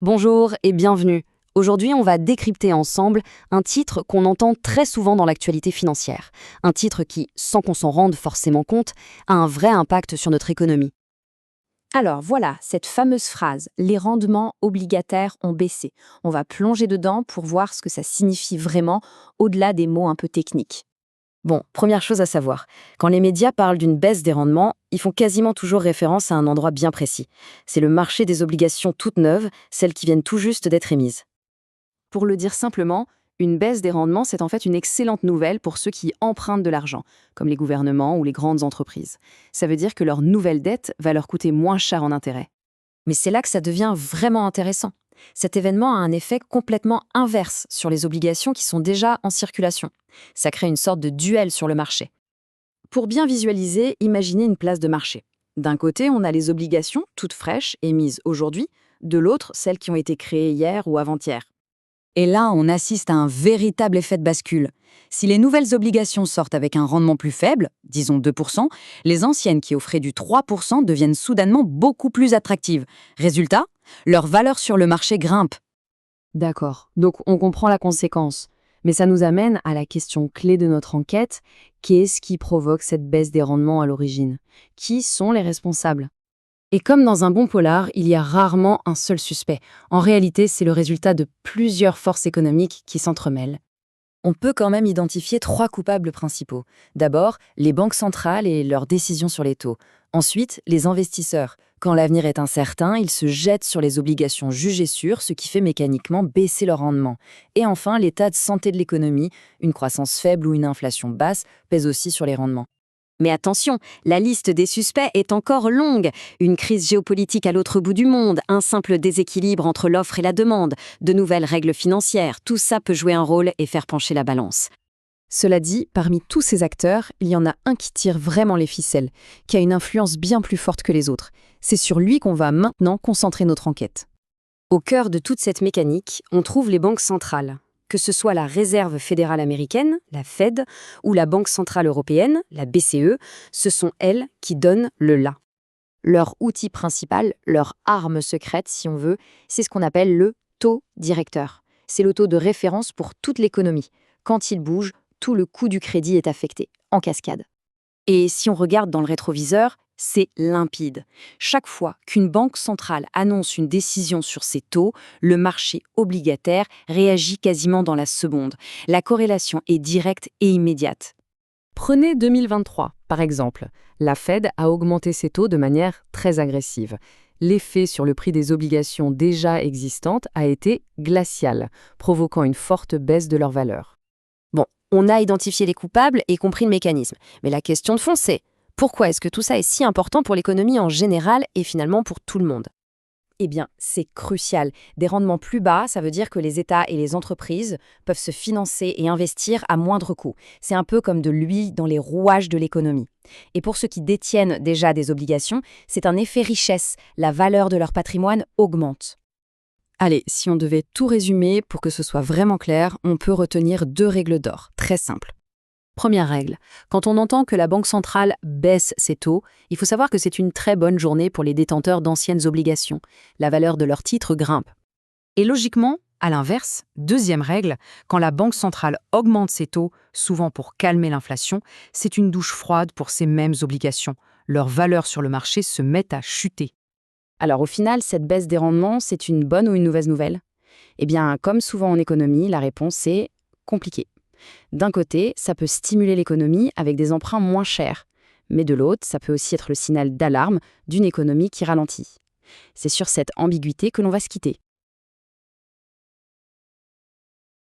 Bonjour et bienvenue. Aujourd'hui, on va décrypter ensemble un titre qu'on entend très souvent dans l'actualité financière. Un titre qui, sans qu'on s'en rende forcément compte, a un vrai impact sur notre économie. Alors voilà, cette fameuse phrase, les rendements obligataires ont baissé. On va plonger dedans pour voir ce que ça signifie vraiment, au-delà des mots un peu techniques. Bon, première chose à savoir, quand les médias parlent d'une baisse des rendements, ils font quasiment toujours référence à un endroit bien précis. C'est le marché des obligations toutes neuves, celles qui viennent tout juste d'être émises. Pour le dire simplement, une baisse des rendements, c'est en fait une excellente nouvelle pour ceux qui empruntent de l'argent, comme les gouvernements ou les grandes entreprises. Ça veut dire que leur nouvelle dette va leur coûter moins cher en intérêt. Mais c'est là que ça devient vraiment intéressant. Cet événement a un effet complètement inverse sur les obligations qui sont déjà en circulation. Ça crée une sorte de duel sur le marché. Pour bien visualiser, imaginez une place de marché. D'un côté, on a les obligations, toutes fraîches, émises aujourd'hui, de l'autre, celles qui ont été créées hier ou avant-hier. Et là, on assiste à un véritable effet de bascule. Si les nouvelles obligations sortent avec un rendement plus faible, disons 2%, les anciennes qui offraient du 3% deviennent soudainement beaucoup plus attractives. Résultat, leur valeur sur le marché grimpe. D'accord, donc on comprend la conséquence. Mais ça nous amène à la question clé de notre enquête, qu'est-ce qui provoque cette baisse des rendements à l'origine? Qui sont les responsables? Et comme dans un bon polar, il y a rarement un seul suspect. En réalité, c'est le résultat de plusieurs forces économiques qui s'entremêlent. On peut quand même identifier trois coupables principaux. D'abord, les banques centrales et leurs décisions sur les taux. Ensuite, les investisseurs. Quand l'avenir est incertain, ils se jettent sur les obligations jugées sûres, ce qui fait mécaniquement baisser leur rendement. Et enfin, l'état de santé de l'économie, une croissance faible ou une inflation basse, pèse aussi sur les rendements. Mais attention, la liste des suspects est encore longue. Une crise géopolitique à l'autre bout du monde, un simple déséquilibre entre l'offre et la demande, de nouvelles règles financières, tout ça peut jouer un rôle et faire pencher la balance. Cela dit, parmi tous ces acteurs, il y en a un qui tire vraiment les ficelles, qui a une influence bien plus forte que les autres. C'est sur lui qu'on va maintenant concentrer notre enquête. Au cœur de toute cette mécanique, on trouve les banques centrales. Que ce soit la Réserve fédérale américaine, la Fed, ou la Banque centrale européenne, la BCE, ce sont elles qui donnent le là. Leur outil principal, leur arme secrète si on veut, c'est ce qu'on appelle le taux directeur. C'est le taux de référence pour toute l'économie. Quand il bouge, tout le coût du crédit est affecté, en cascade. Et si on regarde dans le rétroviseur, c'est limpide. Chaque fois qu'une banque centrale annonce une décision sur ses taux, le marché obligataire réagit quasiment dans la seconde. La corrélation est directe et immédiate. Prenez 2023, par exemple. La Fed a augmenté ses taux de manière très agressive. L'effet sur le prix des obligations déjà existantes a été glacial, provoquant une forte baisse de leur valeur. Bon, on a identifié les coupables et compris le mécanisme. Mais la question de fond, c'est pourquoi est-ce que tout ça est si important pour l'économie en général et finalement pour tout le monde? Eh bien, c'est crucial. Des rendements plus bas, ça veut dire que les États et les entreprises peuvent se financer et investir à moindre coût. C'est un peu comme de l'huile dans les rouages de l'économie. Et pour ceux qui détiennent déjà des obligations, c'est un effet richesse. La valeur de leur patrimoine augmente. Allez, si on devait tout résumer pour que ce soit vraiment clair, on peut retenir deux règles d'or, très simples. Première règle, quand on entend que la Banque centrale baisse ses taux, il faut savoir que c'est une très bonne journée pour les détenteurs d'anciennes obligations. La valeur de leurs titres grimpe. Et logiquement, à l'inverse, deuxième règle, quand la Banque centrale augmente ses taux, souvent pour calmer l'inflation, c'est une douche froide pour ces mêmes obligations. Leur valeur sur le marché se met à chuter. Alors au final, cette baisse des rendements, c'est une bonne ou une mauvaise nouvelle? Eh bien, comme souvent en économie, la réponse est compliquée. D'un côté, ça peut stimuler l'économie avec des emprunts moins chers. Mais de l'autre, ça peut aussi être le signal d'alarme d'une économie qui ralentit. C'est sur cette ambiguïté que l'on va se quitter.